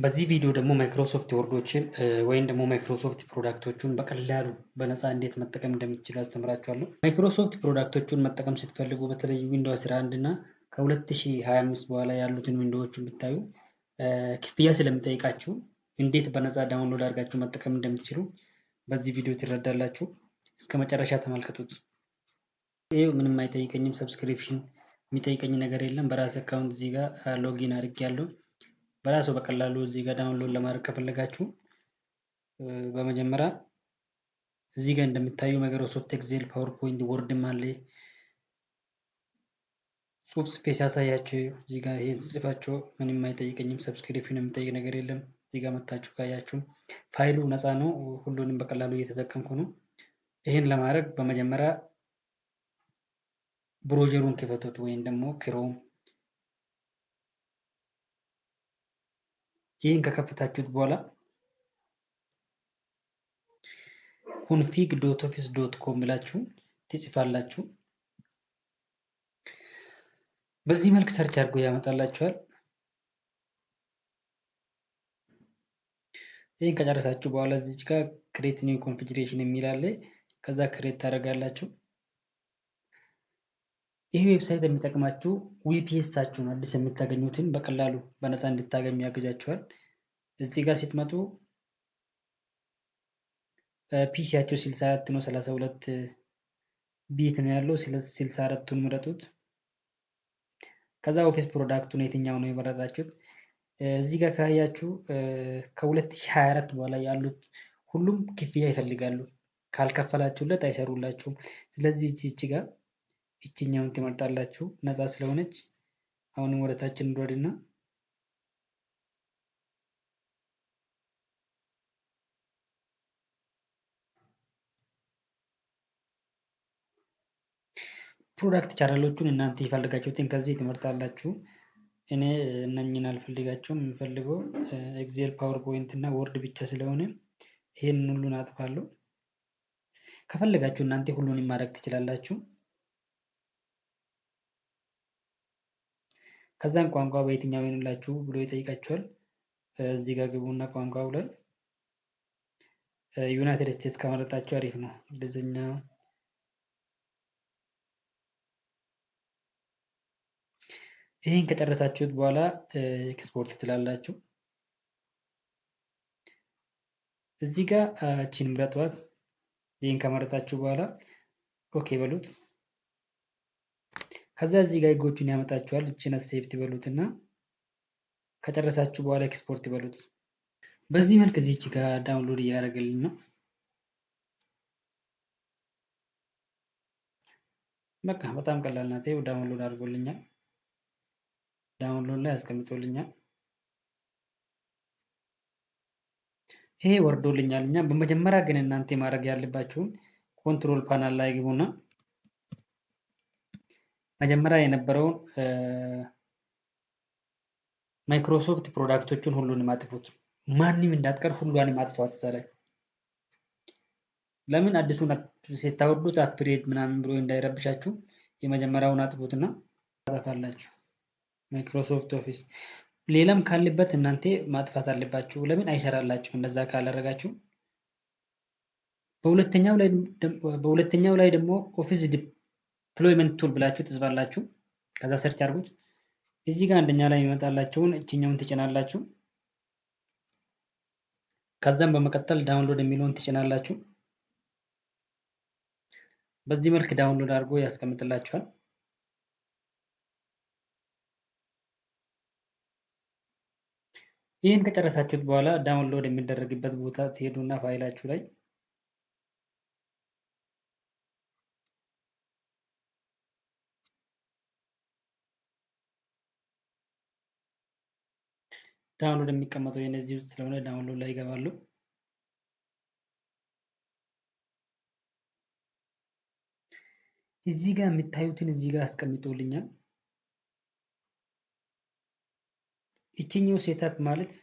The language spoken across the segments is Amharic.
በዚህ ቪዲዮ ደግሞ ማይክሮሶፍት ወርዶችን ወይም ደግሞ ማይክሮሶፍት ፕሮዳክቶቹን በቀላሉ በነፃ እንዴት መጠቀም እንደምትችሉ አስተምራችኋለሁ። ማይክሮሶፍት ፕሮዳክቶቹን መጠቀም ስትፈልጉ በተለይ ዊንዶውስ 11 እና ከ2025 በኋላ ያሉትን ዊንዶዎችን ብታዩ ክፍያ ስለሚጠይቃችሁ እንዴት በነፃ ዳውንሎድ አድርጋችሁ መጠቀም እንደምትችሉ በዚህ ቪዲዮ ትረዳላችሁ። እስከ መጨረሻ ተመልከቱት። ይሄ ምንም አይጠይቀኝም፣ ሰብስክሪፕሽን የሚጠይቀኝ ነገር የለም። በራሴ አካውንት እዚህ ጋር ሎጊን አድርጌያለሁ። በራሱ በቀላሉ እዚህ ጋር ዳውንሎድ ለማድረግ ከፈለጋችሁ በመጀመሪያ እዚህ ጋር እንደምታዩ ማይክሮሶፍት ኤክሴል፣ ፓወርፖይንት፣ ወርድም አለ። ጽሁፍ ጽፌ ሲያሳያችሁ እዚህ ጋር ይሄን ጽፋችሁ ምንም አይጠይቀኝም፣ ሰብስክሪፕሽን የሚጠይቅ ነገር የለም። እዚህ ጋር መታችሁ ካያችሁ ፋይሉ ነፃ ነው። ሁሉንም በቀላሉ እየተጠቀምኩ ነው። ይሄን ለማድረግ በመጀመሪያ ብሮጀሩን ክፈቱት ወይም ደግሞ ክሮም። ይህን ከከፈታችሁት በኋላ config.office.com ብላችሁ ትጽፋላችሁ። በዚህ መልክ ሰርች አድርጎ ያመጣላችኋል። ይህን ከጨረሳችሁ በኋላ እዚች ጋር ክሬት ኒው ኮንፊግሬሽን የሚል አለ። ከዛ ክሬት ታደርጋላችሁ። ይህ ዌብሳይት የሚጠቅማችሁ ቪፒኤሳችሁን አዲስ የምታገኙትን በቀላሉ በነፃ እንድታገኙ ያግዛችኋል። እዚህ ጋር ስትመጡ ፒሲያችሁ 64 ነው፣ 32 ቢት ነው ያለው። 64ቱን ምረጡት። ከዛ ኦፊስ ፕሮዳክቱን የትኛው ነው የመረጣችሁት? እዚህ ጋር ካያችሁ ከ2024 በኋላ ያሉት ሁሉም ክፍያ ይፈልጋሉ። ካልከፈላችሁለት አይሰሩላችሁም። ስለዚህ እቺ ጋር እቺኛውን ትመርጣላችሁ ነፃ ስለሆነች። አሁንም ወደ ታች እንወርድና ፕሮዳክት ቻናሎቹን እናንተ የፈለጋችሁትን ከዚህ ትመርጣላችሁ። እኔ እነኝን አልፈልጋቸውም። የምፈልገው ኤክሴል፣ ፓወርፖይንት እና ወርድ ብቻ ስለሆነ ይሄንን ሁሉን አጥፋለሁ። ከፈለጋችሁ እናንተ ሁሉንም ማድረግ ትችላላችሁ። ከዛን ቋንቋ በየትኛው ይሆንላችሁ ብሎ ይጠይቃችኋል። እዚህ ጋር ግቡና ቋንቋው ላይ ዩናይትድ ስቴትስ ከመረጣችሁ አሪፍ ነው። እንግሊዝኛ ይሄን ከጨረሳችሁት በኋላ ኤክስፖርት ትላላችሁ። እዚህ ጋር እቺን ምረጧት። ይሄን ከመረጣችሁ በኋላ ኦኬ በሉት። ከዛ እዚህ ጋር ህጎቹን ያመጣችኋል። እቺን አክሴፕት በሉትና ከጨረሳችሁ በኋላ ኤክስፖርት በሉት። በዚህ መልክ እዚች ጋር ዳውንሎድ እያደረገልን ነው። በቃ በጣም ቀላል ናት። ይኸው ዳውንሎድ አድርጎልኛል። ዳውንሎድ ላይ አስቀምጦልኛል። ይሄ ወርዶልኛል። እኛ በመጀመሪያ ግን እናንተ ማድረግ ያለባችሁን ኮንትሮል ፓናል ላይ ግቡና መጀመሪያ የነበረውን ማይክሮሶፍት ፕሮዳክቶቹን ሁሉንም አጥፉት። ማንም እንዳትቀር ሁሉንም አጥፏት እዛ ላይ። ለምን አዲሱን ስታወርዱት አፕግሬድ ምናምን ብሎ እንዳይረብሻችሁ የመጀመሪያውን አጥፉትና ታጠፋላችሁ። ማይክሮሶፍት ኦፊስ ሌላም ካለበት እናንተ ማጥፋት አለባችሁ። ለምን አይሰራላችሁ እንደዛ ካላደረጋችሁ። በሁለተኛው ላይ ደግሞ ኦፊስ ዲፕሎይመንት ቱል ብላችሁ ትጽፋላችሁ። ከዛ ሰርች አድርጉት። እዚህ ጋር አንደኛ ላይ የሚመጣላችሁን እችኛውን ትጭናላችሁ። ከዛም በመቀጠል ዳውንሎድ የሚለውን ትጭናላችሁ። በዚህ መልክ ዳውንሎድ አድርጎ ያስቀምጥላችኋል። ይህን ከጨረሳችሁት በኋላ ዳውንሎድ የሚደረግበት ቦታ ትሄዱና ፋይላችሁ ላይ ዳውንሎድ የሚቀመጠው የነዚህ ውስጥ ስለሆነ ዳውንሎድ ላይ ይገባሉ። እዚህ ጋር የምታዩትን እዚህ ጋር አስቀምጦልኛል። ይችኛው ሴታፕ ማለት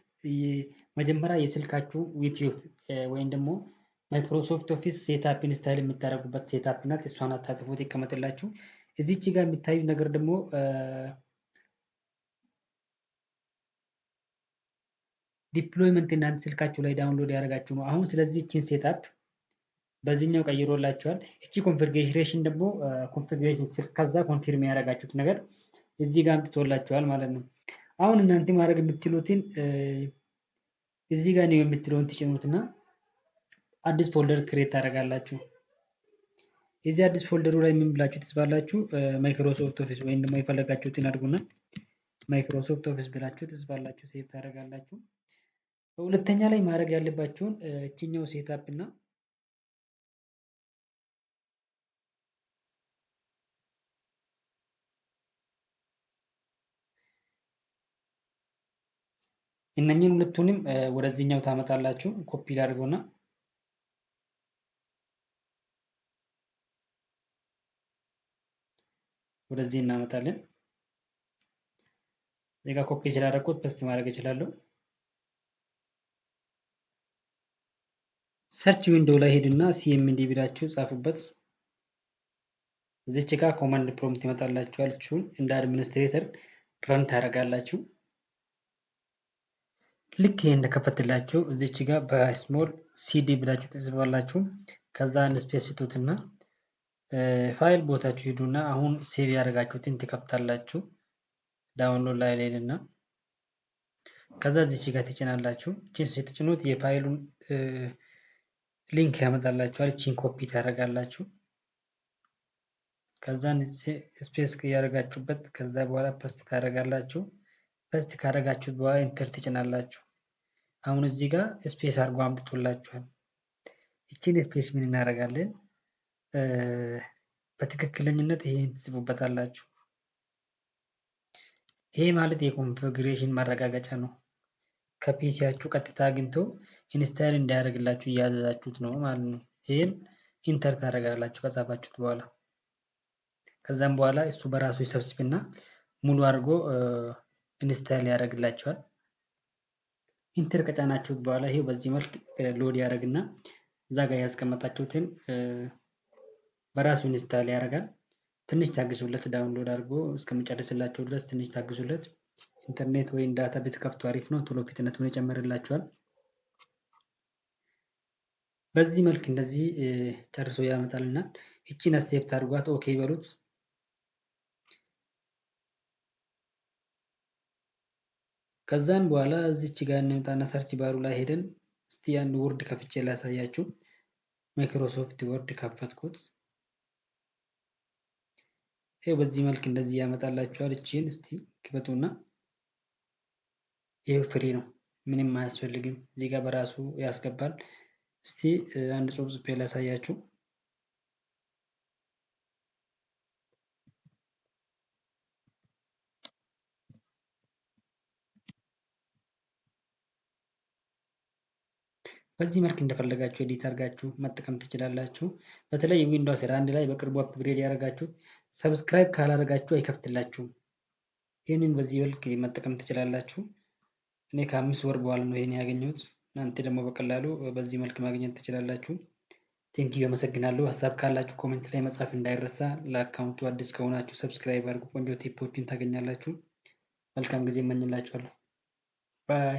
መጀመሪያ የስልካችሁ ቪፒኤፍ ወይም ደግሞ ማይክሮሶፍት ኦፊስ ሴታፕ ኢንስታይል የምታደርጉበት ሴታፕ ናት። እሷን አታጥፉት፣ ይቀመጥላችሁ። እዚች ጋር የሚታዩ ነገር ደግሞ ዲፕሎይመንት እናንተ ስልካችሁ ላይ ዳውንሎድ ያደረጋችሁ ነው። አሁን ስለዚህ እቺን ሴትአፕ በዚህኛው ቀይሮላችኋል። እቺ ኮንፊግሬሽን ደግሞ ኮንፊግሬሽን ከዛ ኮንፊርም ያደረጋችሁት ነገር እዚህ ጋር አምጥቶላችኋል ማለት ነው። አሁን እናንተ ማድረግ የምትችሉትን እዚህ ጋር ነው የምትለውን ትጭኑትና አዲስ ፎልደር ክሬት ታደርጋላችሁ። እዚህ አዲስ ፎልደሩ ላይ ምን ብላችሁ ትጽፋላችሁ? ማይክሮሶፍት ኦፊስ ወይም ደግሞ የፈለጋችሁትን አድርጉና ማይክሮሶፍት ኦፊስ ብላችሁ ትጽፋላችሁ፣ ሴቭ ታደርጋላችሁ። በሁለተኛ ላይ ማድረግ ያለባችሁን እችኛው ሴትአፕ እና እነኚህን ሁለቱንም ወደዚህኛው ታመጣላችሁ። ኮፒ ላድርገውና ወደዚህ እናመጣለን። እዚህ ጋር ኮፒ ስላደረኩት ፔስት ማድረግ እችላለሁ። ሰርች ዊንዶው ላይ ሄድና ሲኤምዲ ብላችሁ ጻፉበት። እዚች ጋር ኮማንድ ፕሮምፕት ይመጣላችኋል። እሱን እንደ አድሚኒስትሬተር ረን ታደርጋላችሁ። ልክ ይሄ እንደከፈትላችሁ እዚች ጋር በስሞል ሲዲ ብላችሁ ትጽፋላችሁ። ከዛ አንድ ስፔስ ስጡትና ፋይል ቦታችሁ ሂዱና አሁን ሴቭ ያደረጋችሁትን ትከፍታላችሁ። ዳውንሎድ ላይ ሄድና ከዛ እዚች ጋር ትጭናላችሁ። እቺን ስትጭኑት የፋይሉን ሊንክ ያመጣላችኋል። እቺን ኮፒ ታደርጋላችሁ። ከዛ ስፔስ ያደረጋችሁበት ከዛ በኋላ ፔስት ታደርጋላችሁ። ፔስት ካደረጋችሁት በኋላ ኢንተር ትጭናላችሁ። አሁን እዚህ ጋር ስፔስ አድርጎ አምጥቶላችኋል። እቺን ስፔስ ምን እናደርጋለን? በትክክለኝነት ይሄን ትጽፉበታላችሁ። ይሄ ማለት የኮንፊግሬሽን ማረጋገጫ ነው። ከፒሲያችሁ ቀጥታ አግኝቶ ኢንስታይል እንዲያደርግላችሁ እያዘዛችሁት ነው ማለት ነው። ይሄን ኢንተር ታደርጋላችሁ ከጻፋችሁት በኋላ። ከዛም በኋላ እሱ በራሱ ይሰብስብና ሙሉ አድርጎ ኢንስታይል ያደርግላችኋል። ኢንተር ከጫናችሁት በኋላ ይሄው በዚህ መልክ ሎድ ያደርግና እዛ ጋር ያስቀመጣችሁትን በራሱ ኢንስታይል ያደርጋል። ትንሽ ታግሱለት፣ ዳውንሎድ አድርጎ እስከሚጨርስላችሁ ድረስ ትንሽ ታግሱለት። ኢንተርኔት ወይም ዳታ ብትከፍቱ አሪፍ ነው፣ ቶሎ ፍጥነቱን ይጨምርላችኋል። በዚህ መልክ እንደዚህ ጨርሶ ያመጣልና እቺን አክሴፕት አድርጓት ኦኬ በሉት። ከዛን በኋላ እዚች ጋር እንምጣና ሰርች ባሩ ላይ ሄደን እስቲ አንድ ወርድ ከፍቼ ላሳያችሁ። ማይክሮሶፍት ወርድ ከፈትኩት። ይሄው በዚህ መልክ እንደዚህ ያመጣላችኋል። እቺን እስቲ ክፈቱና ይሄው ፍሪ ነው፣ ምንም አያስፈልግም። እዚህ ጋር በራሱ ያስገባል። እስቲ አንድ ጽሁፍ ጽፌ ላሳያችሁ። በዚህ መልክ እንደፈለጋችሁ ኤዲት አድርጋችሁ መጠቀም ትችላላችሁ። በተለይ ዊንዶውስ 11 ላይ በቅርቡ አፕግሬድ ያደረጋችሁት ሰብስክራይብ ካላደረጋችሁ አይከፍትላችሁም። ይህንን በዚህ መልክ መጠቀም ትችላላችሁ። እኔ ከ5 ወር በኋላ ነው ይሄን ያገኘሁት። እናንተ ደግሞ በቀላሉ በዚህ መልክ ማግኘት ትችላላችሁ። ቴንኪዩ፣ አመሰግናለሁ። ሀሳብ ካላችሁ ኮሜንት ላይ መጻፍ እንዳይረሳ። ለአካውንቱ አዲስ ከሆናችሁ ሰብስክራይብ አድርጉ። ቆንጆ ቲፖችን ታገኛላችሁ። መልካም ጊዜ እመኝላችኋለሁ። ባይ